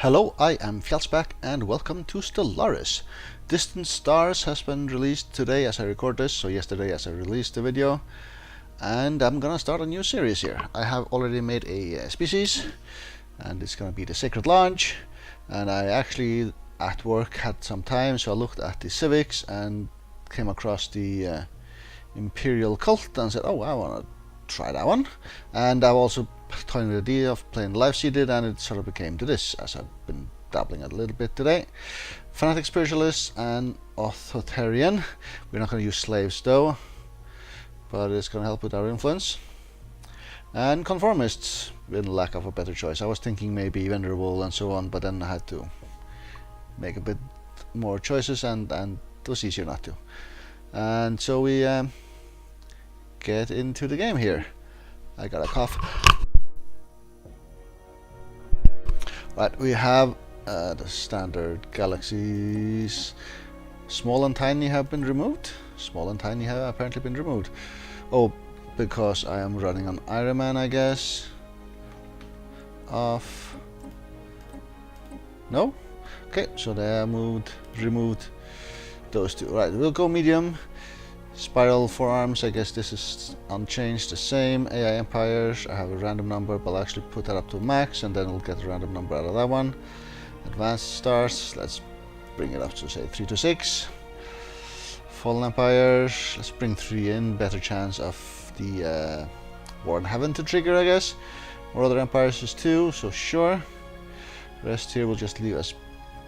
Hello, I am Fjallsback and welcome to Stellaris. Distant Stars has been released today as I record this, so yesterday as I released the video. And I'm gonna start a new series here. I have already made a species, and it's gonna be the Sacred Launch. And I actually, at work, had some time, so I looked at the civics and came across the Imperial Cult and said, oh, I wanna try that one. And I've also toying with the idea of playing live seeded, and it sort of became to this, as I've been dabbling a little bit today. Fanatic Spiritualist and Authoritarian. We're not going to use slaves though, but it's going to help with our influence. And Conformists, in lack of a better choice. I was thinking maybe Venerable and so on, but then I had to make a bit more choices, and it was easier not to. And so we get into the game here. I got a cough. Right, we have the standard galaxies. Small and tiny have been removed. Small and tiny have apparently been removed. Oh, because I am running on Iron Man, I guess. Off. No? Okay, so they are removed those two. Right, we'll go medium. Spiral forearms, I guess this is unchanged, the same. AI Empires, I have a random number, but I'll actually put that up to max, and then we'll get a random number out of that one. Advanced Stars, let's bring it up to say 3 to 6. Fallen Empires, let's bring 3 in, better chance of the War in Heaven to trigger, I guess. Or other Empires is 2, so sure. Rest here we'll just leave as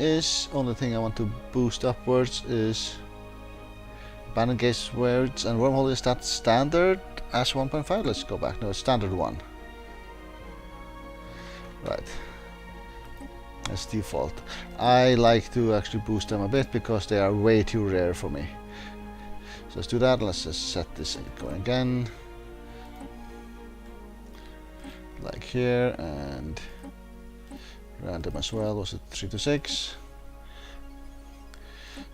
is. Only thing I want to boost upwards is Abandoned Gates Words and Wormhole. Is that standard as 1.5? Let's go back. No, it's standard 1. Right. That's default. I like to actually boost them a bit because they are way too rare for me. So let's do that. Let's just set this going again. Like here, and random as well. Was it 3 to 6?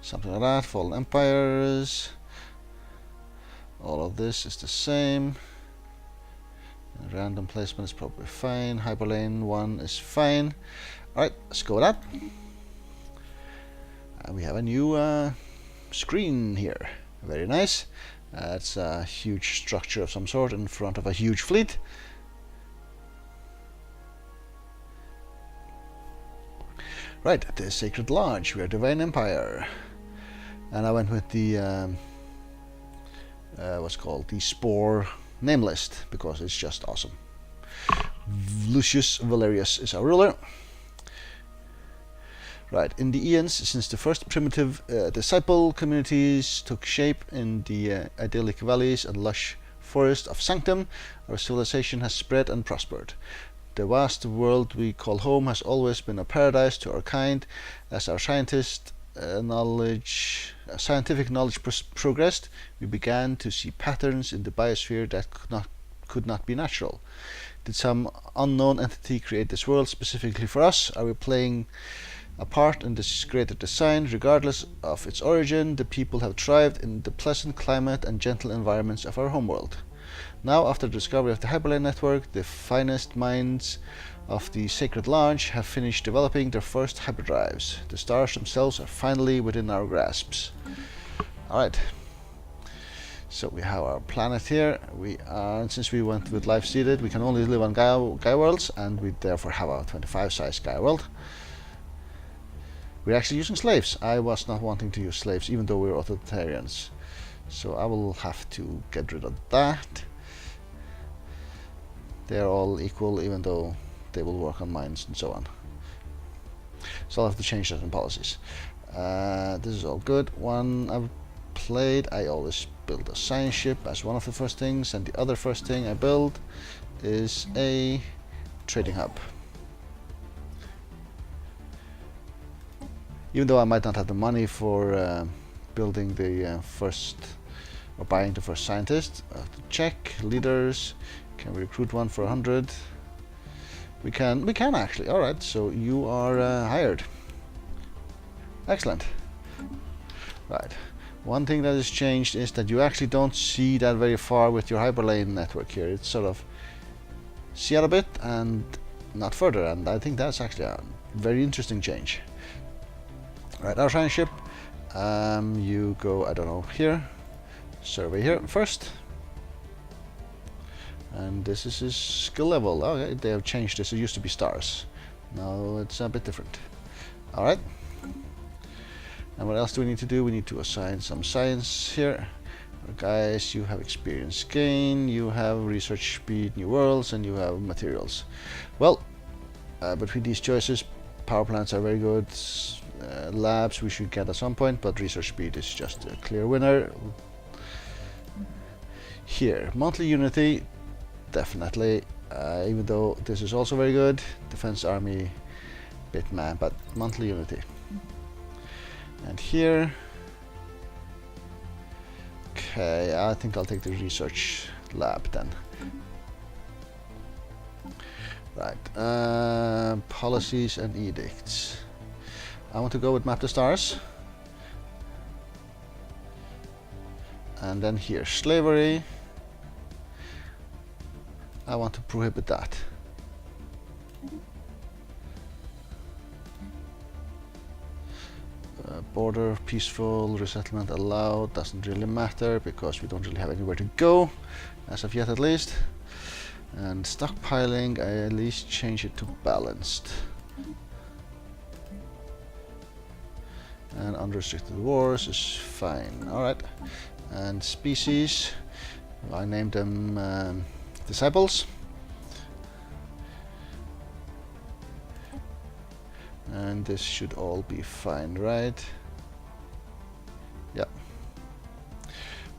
Something like that. Fallen Empires. All of this is the same. And random placement is probably fine. Hyperlane 1 is fine. Alright, let's go with that. And we have a new screen here. Very nice. It's a huge structure of some sort in front of a huge fleet. Right, the Sacred Launch. We are Divine Empire. And I went with the what's called the Spore name list because it's just awesome. Lucius Valerius is our ruler. Right, in the eons since the first primitive disciple communities took shape in the idyllic valleys and lush forest of Sanctum, our civilization has spread and prospered. The vast world we call home has always been a paradise to our kind. As our scientific knowledge progressed, we began to see patterns in the biosphere that could not be natural. Did some unknown entity create this world specifically for us? Are we playing a part in this greater design? Regardless of its origin, the people have thrived in the pleasant climate and gentle environments of our homeworld. Now, after the discovery of the Hyperlane network, the finest minds of the Sacred Launch have finished developing their first hyperdrives. The stars themselves are finally within our grasps. Alright, so we have our planet here. We are, since we went with live seeded, we can only live on Gaia worlds, and we therefore have a 25 size Gaia world. We're actually using slaves. I was not wanting to use slaves, even though we're authoritarians. So I will have to get rid of that. They're all equal, even though they will work on mines and so on. So I'll have to change that in policies. This is all good. One I've played, I always build a science ship as one of the first things, and the other first thing I build is a trading hub. Even though I might not have the money for building the first, or buying the first scientist, I have to check leaders. Can we recruit one for 100? We can actually. Alright, so you are hired. Excellent. Right. One thing that has changed is that you actually don't see that very far with your Hyperlane network here. It's sort of see out a bit and not further, and I think that's actually a very interesting change. Right, our shiny ship, you go, I don't know, here, survey here first, and this is his skill level. Okay, they have changed this. It used to be stars, now it's a bit different. Alright, and what else do we need to do? We need to assign some science here. Guys, you have experience gain, you have research speed, new worlds, and you have materials. Well, between these choices, power plants are very good. Labs we should get at some point, but research speed is just a clear winner. Here, monthly unity, definitely. Even though this is also very good, defense army, bit meh, but monthly unity. And here. Okay, I think I'll take the research lab then. Right, policies and edicts. I want to go with map the stars. And then here, slavery. I want to prohibit that. Border, peaceful, resettlement allowed, doesn't really matter because we don't really have anywhere to go, as of yet at least. And stockpiling, I at least change it to balanced. And unrestricted wars is fine, alright. And species, I named them disciples. And this should all be fine, right? Yeah.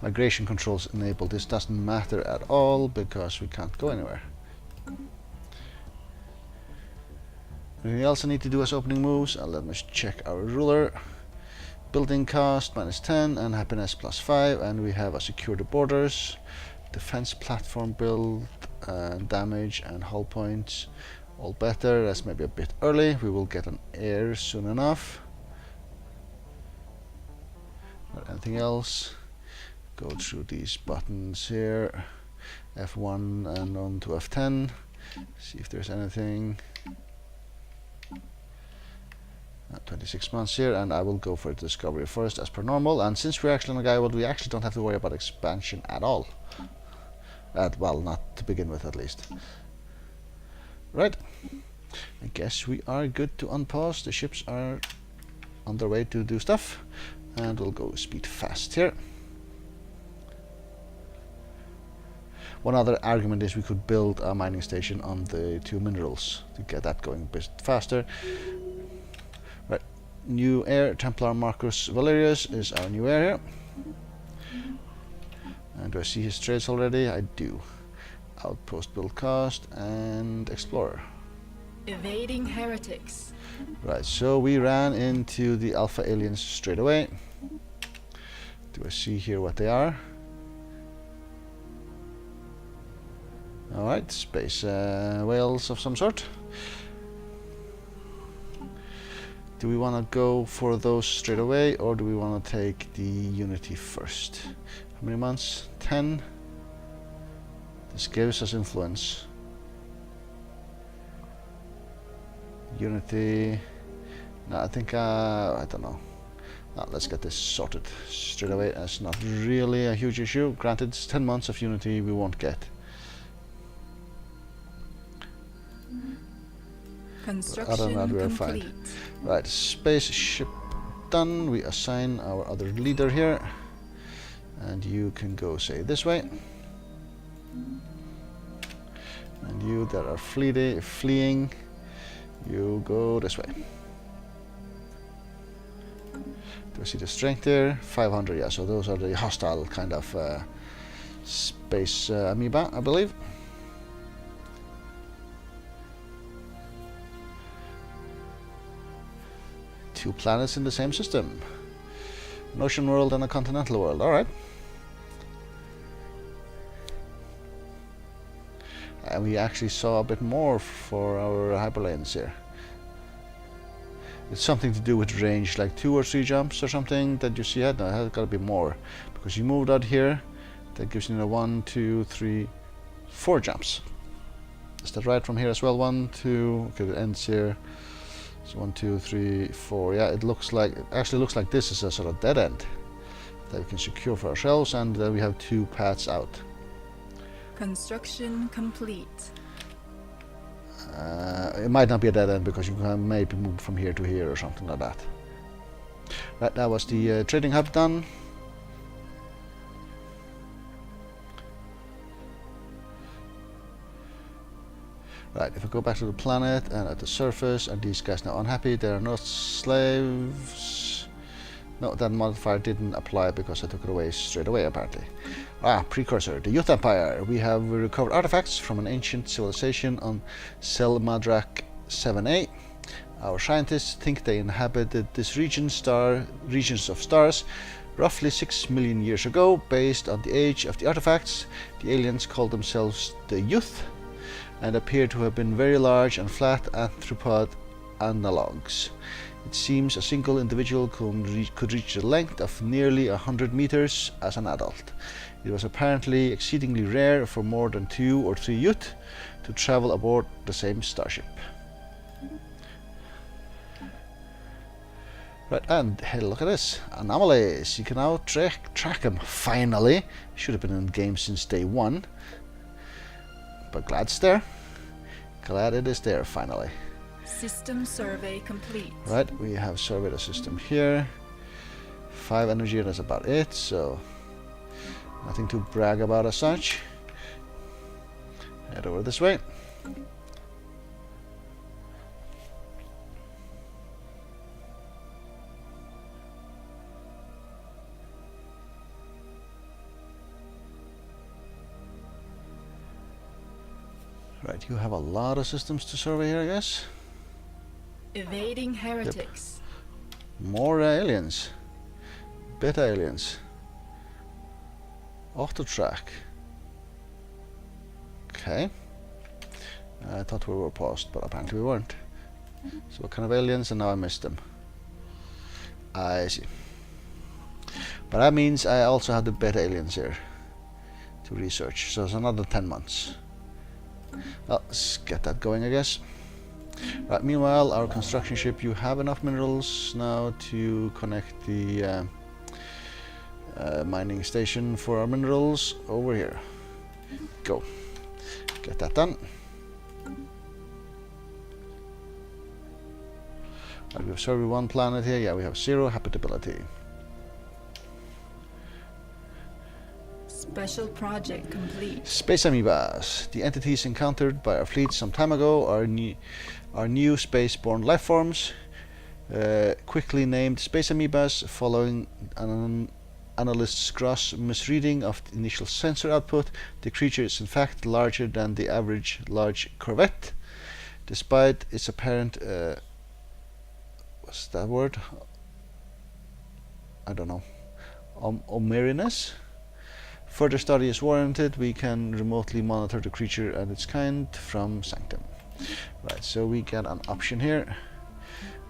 Migration controls enabled. This doesn't matter at all because we can't go anywhere. Anything else I need to do as opening moves? Let me check our ruler. Building cost -10 and happiness +5, and we have a secure the borders, defense platform build, damage and hull points. All better. That's maybe a bit early. We will get an air soon enough. Not anything else. Go through these buttons here. F1 and on to F10. See if there's anything. 26 months here, and I will go for discovery first as per normal. And since we're actually on a guy world, we actually don't have to worry about expansion at all. Well, not to begin with, at least. Right, I guess we are good to unpause. The ships are on their way to do stuff, and we'll go speed fast here. One other argument is we could build a mining station on the 2 minerals to get that going a bit faster. Right, new heir, Templar Marcus Valerius is our new heir here. And do I see his trades already? I do. Outpost build cost and explorer. Evading heretics. Right, so we ran into the alpha aliens straight away. Do I see here what they are? Alright, space whales of some sort. Do we want to go for those straight away, or do we want to take the unity first? How many months? 10. This gives us influence. Unity. No, I think, I don't know. No, let's get this sorted straight away. That's not really a huge issue. Granted, it's 10 months of unity we won't get. Construction other than that, we're complete. fine. Right, spaceship done. We assign our other leader here. And you can go, say, this way. And you that are fleeing, you go this way. Do I see the strength there? 500, yeah, so those are the hostile kind of space amoeba, I believe. Two planets in the same system. An ocean world and a continental world, alright. And we actually saw a bit more for our hyperlanes here. It's something to do with range, like 2 or 3 jumps or something that you see. No, it has got to be more, because you moved out here. That gives you 1, 2, 3, 4 jumps. Is that right from here as well? 1, 2. Okay, it ends here. So 1, 2, 3, 4. Yeah, it actually looks like this is a sort of dead end that we can secure for ourselves, and then we have 2 paths out. Construction complete. It might not be a dead end because you can maybe move from here to here or something like that. Right, that was the trading hub done. Right, if I go back to the planet and at the surface, are these guys now unhappy? They are not slaves. No, that modifier didn't apply because I took it away straight away apparently. Precursor, the Youth Empire. We have recovered artifacts from an ancient civilization on Selmadrak 7A. Our scientists think they inhabited this regions of stars roughly 6 million years ago. Based on the age of the artifacts, the aliens called themselves the Youth and appear to have been very large and flat arthropod analogues. It seems a single individual could reach the length of nearly 100 meters as an adult. It was apparently exceedingly rare for more than 2 or 3 youth to travel aboard the same starship. Right, and hey, look at this. Anomalies. You can now track them, finally. Should have been in the game since day 1. But glad it's there. Glad it is there, finally. System survey complete. Right, we have surveyed the system here. 5 energy, that's about it, so nothing to brag about as such. Head over this way. Right, you have a lot of systems to survey here, I guess. Evading heretics. Yep. More aliens. Beta aliens. Auto track. Okay. I thought we were paused, but apparently we weren't. So what kind of aliens? And now I missed them. I see. But that means I also have the beta aliens here to research. So it's another 10 months. Well, let's get that going, I guess. Right, meanwhile, our construction ship, you have enough minerals now to connect the mining station for our minerals over here. Go. Get that done. Right, we have surveyed 1 planet here. Yeah, we have 0 habitability. Special project complete. Space amoebas. The entities encountered by our fleet some time ago are new space-borne life forms, quickly named space amoebas following an analyst's gross misreading of the initial sensor output. The creature is in fact larger than the average large corvette, despite its apparent what's that word? I don't know. Omeriness. Further study is warranted. We can remotely monitor the creature and its kind from Sanctum. Right, so we get an option here.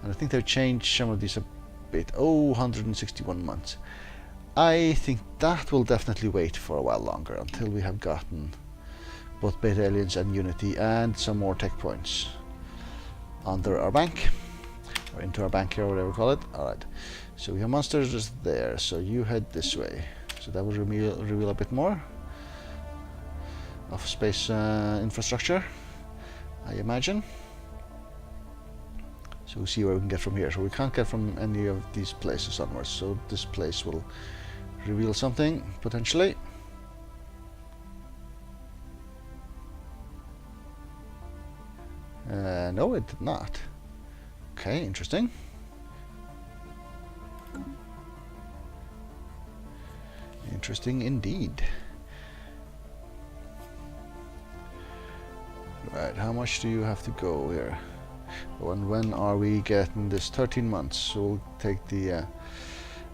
And I think they've changed some of these a bit. Oh, 161 months. I think that will definitely wait for a while longer until we have gotten both Beta Aliens and Unity and some more tech points under our bank. Or into our bank here, whatever you call it. Alright, so we have monsters just there. So you head this way. So that will reveal a bit more of space infrastructure, I imagine. So we'll see where we can get from here. So we can't get from any of these places onwards. So this place will reveal something, potentially. No, it did not. Okay, interesting. Interesting indeed. Right, how much do you have to go here? And when are we getting this? 13 months. So we'll take the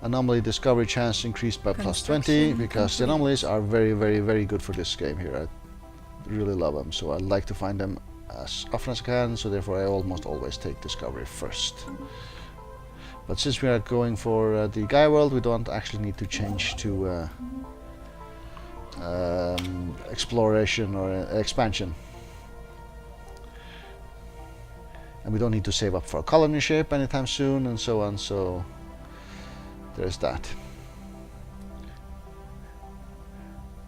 anomaly discovery chance increased by plus 20 because the anomalies are very, very, very good for this game here. I really love them, so I like to find them as often as I can, so therefore I almost always take discovery first. But since we are going for the Gaia world, we don't actually need to change to exploration or expansion. And we don't need to save up for a colony ship anytime soon, and so on, so there's that.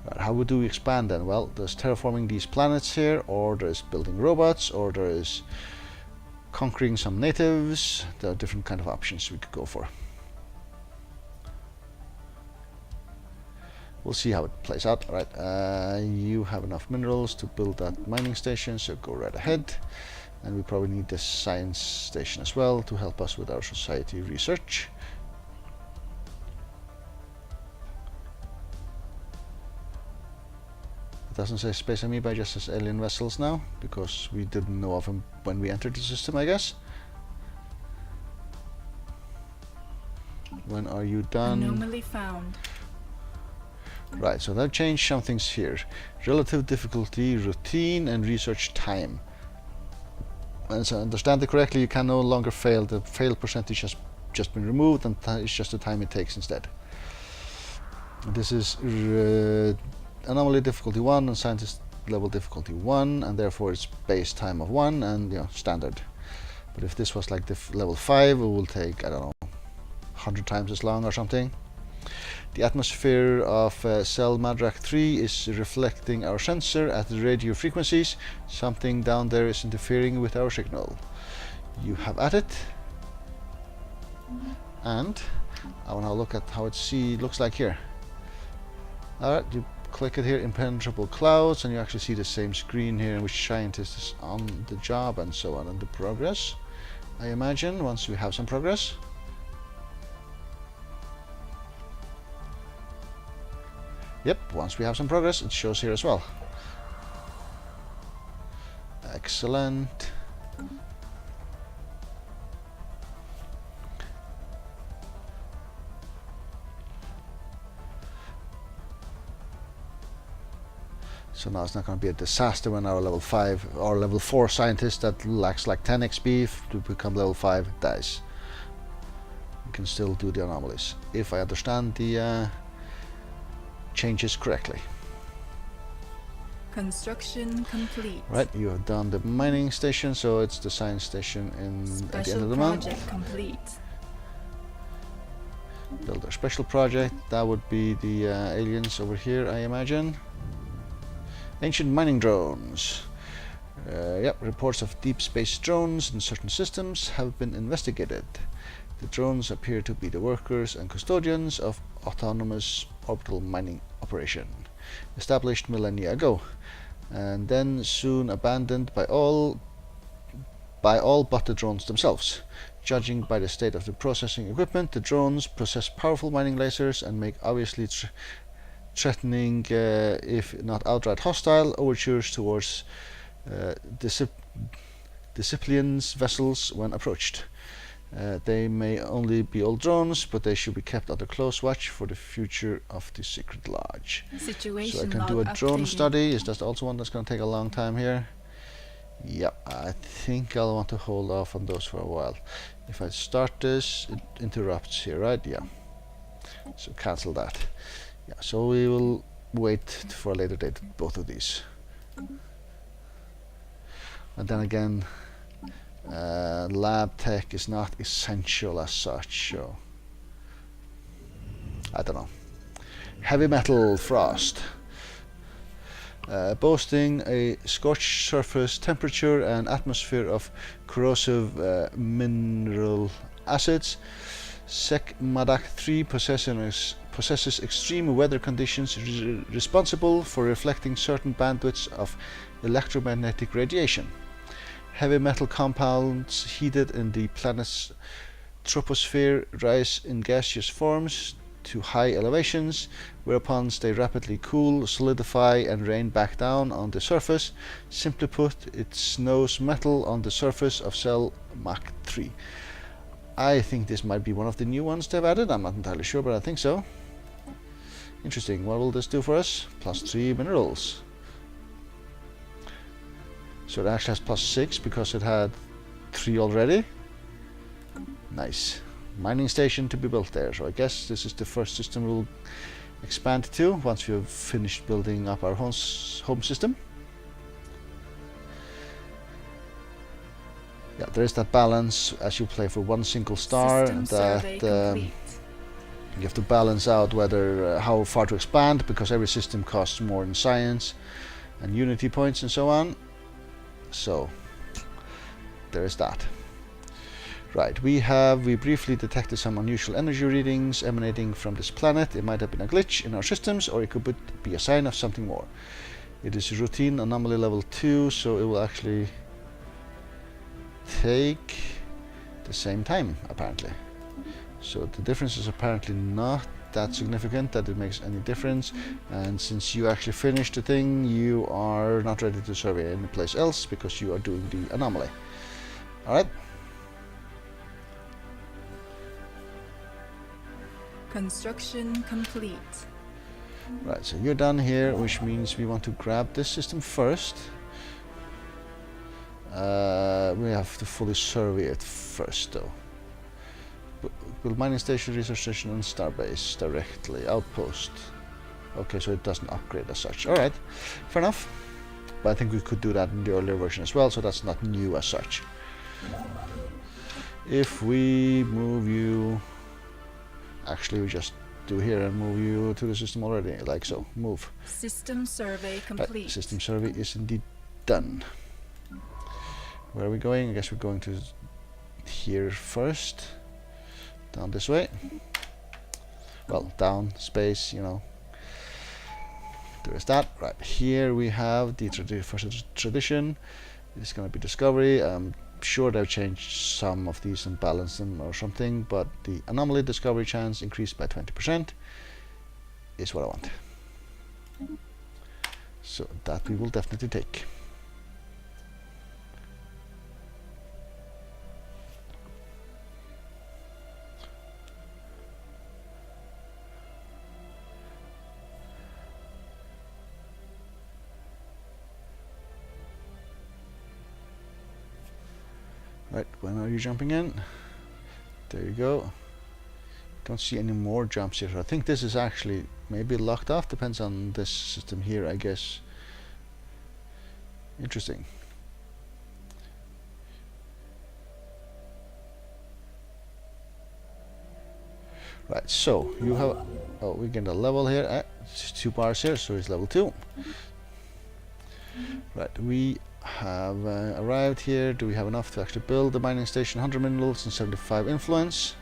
Right, how do we expand then? Well, there's terraforming these planets here, or there's building robots, or there is conquering some natives. There are different kind of options we could go for. We'll see how it plays out. Alright, you have enough minerals to build that mining station, so go right ahead. And we probably need this science station as well to help us with our society research. It doesn't say space amoeba, it just says alien vessels now, because we didn't know of them when we entered the system, I guess. When are you done? Anomaly found. Right, so they've changed some things here. Relative difficulty, routine, and research time. And so I understand it correctly, you can no longer fail. The fail percentage has just been removed, and it's just the time it takes instead. This is anomaly difficulty 1 and scientist level difficulty 1, and therefore it's base time of 1 and, you know, standard. But if this was like level 5, it will take, I don't know, 100 times as long or something. The atmosphere of cell Madrak 3 is reflecting our sensor at the radio frequencies. Something down there is interfering with our signal. You have at it. And I want to look at how it looks like here. Alright, you click it here, impenetrable clouds, and you actually see the same screen here in which scientist is on the job and so on, and the progress, I imagine, once we have some progress. Yep, once we have some progress, it shows here as well. Excellent. So now it's not going to be a disaster when our level 5 or level 4 scientist that lacks like 10 XP to become level 5 dies. We can still do the anomalies, if I understand the changes correctly. Construction complete. Right, you have done the mining station, so it's the science station at the end of the month. Special project complete. Build a special project. That would be the aliens over here, I imagine. Ancient mining drones. Yep, reports of deep space drones in certain systems have been investigated. The drones appear to be the workers and custodians of autonomous orbital mining operation, established millennia ago, and then soon abandoned by all but the drones themselves. Judging by the state of the processing equipment, the drones possess powerful mining lasers and make obviously threatening, if not outright hostile, overtures towards disciplines vessels when approached. They may only be old drones, but they should be kept under close watch for the future of the Secret Lodge. Situation So I can log do a drone updated. study. Is that also one that's going to take a long time here? Yeah, I think I'll want to hold off on those for a while. If I start this, it interrupts here, right? Yeah. So cancel that. Yeah, so we will wait for a later date both of these. And then again, lab tech is not essential as such, so I don't know. Heavy metal frost. Boasting a scorched surface temperature and atmosphere of corrosive mineral acids, Sec Madak 3 possesses extreme weather conditions responsible for reflecting certain bandwidths of electromagnetic radiation. Heavy metal compounds heated in the planet's troposphere rise in gaseous forms to high elevations, whereupon they rapidly cool, solidify, and rain back down on the surface. Simply put, it snows metal on the surface of cell Mach 3. I think this might be one of the new ones they've added. I'm not entirely sure, but I think so. Interesting. What will this do for us? +3 minerals. So it actually has +6 because it had 3 already. Nice. Mining station to be built there. So I guess this is the first system we'll expand to once we have finished building up our home system. Yeah, there is that balance as you play for one single star System survey that complete. you have to balance out whether how far to expand, because every system costs more in science and unity points and so on. So there is that. Right, we briefly detected some unusual energy readings emanating from this planet. It might have been a glitch in our systems, or it could be a sign of something more. It is routine anomaly level 2, so it will actually take the same time, apparently. So the difference is apparently not that significant that it makes any difference, and since you actually finished the thing, you are not ready to survey any place else because you are doing the anomaly. Alright. Construction complete. Right, so you're done here, which means we want to grab this system first. We have to fully survey it first, though. Build mining station, research station, and starbase directly. Outpost. Okay, so it doesn't upgrade as such. Alright, fair enough. But I think we could do that in the earlier version as well, so that's not new as such. If we move you... Actually, we just do here and move you to the system already, like so. Move. System survey complete. Right, system survey is indeed done. Where are we going? I guess we're going to here first. Down this way. Well, down, space, you know. There is that. Right, here we have the first tradition. It's going to be discovery. I'm sure they've changed some of these and balanced them or something, but the anomaly discovery chance increased by 20% is what I want. So that we will definitely take. Right, when are you jumping in? There you go. Don't see any more jumps here. I think this is actually maybe locked off. Depends on this system here, I guess. Interesting. Right, so you have... Oh, we get a level here. It's 2 bars here, so it's level 2. Right, we have arrived here. Do we have enough to actually build the mining station? 100 minerals and 75 influence.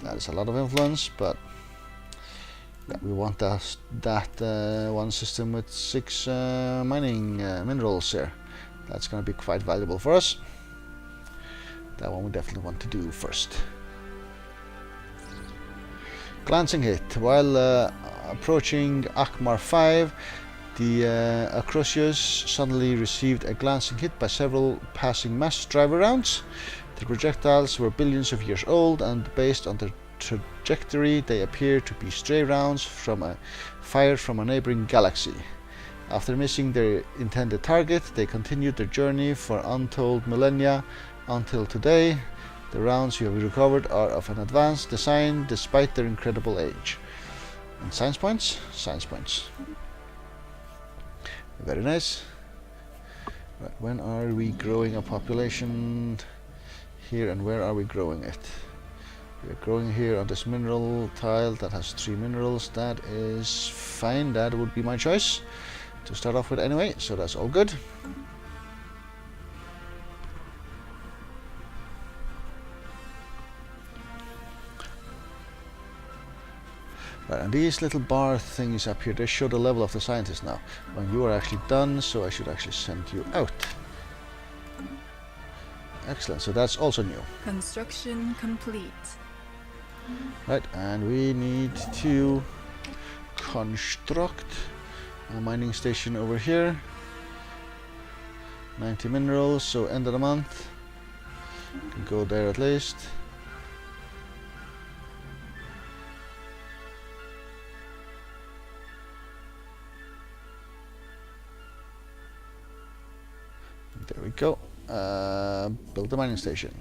That is a lot of influence, but yeah, we want that one system with 6 mining minerals here. That's going to be quite valuable for us. That one we definitely want to do first. Glancing hit. While approaching Akmar 5, the Acrosius suddenly received a glancing hit by several passing mass driver rounds. The projectiles were billions of years old, and based on their trajectory, they appear to be stray rounds fired from a neighboring galaxy. After missing their intended target, they continued their journey for untold millennia until today. The rounds you have recovered are of an advanced design despite their incredible age. And science points? Science points. Very nice. Right, when are we growing a population here, and where are we growing it? We're growing here on this mineral tile that has 3 minerals. That is fine. That would be my choice to start off with anyway, so that's all good. Right, and these little bar things up here, they show the level of the scientist now. When you are actually done, so I should actually send you out. Excellent, so that's also new. Construction complete. Right, and we need to construct a mining station over here. 90 minerals, so end of the month. Can go there at least. There we go. Build the mining station.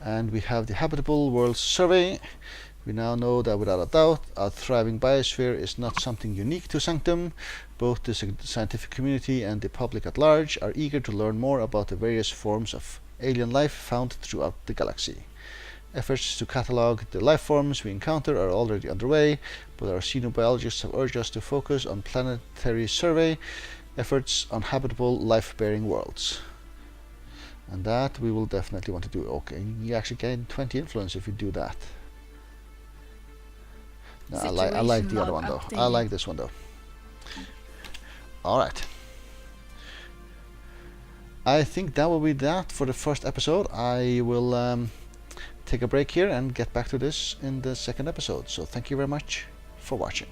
And we have the habitable world survey. We now know that without a doubt, our thriving biosphere is not something unique to Sanctum. Both the scientific community and the public at large are eager to learn more about the various forms of alien life found throughout the galaxy. Efforts to catalog the life forms we encounter are already underway, but our xenobiologists have urged us to focus on planetary survey efforts on habitable life-bearing worlds. And that we will definitely want to do. Okay, you actually gain 20 influence if you do that. No, I like the other one though. I like this one though. Alright. I think that will be that for the first episode. I will take a break here and get back to this in the second episode. So thank you very much for watching.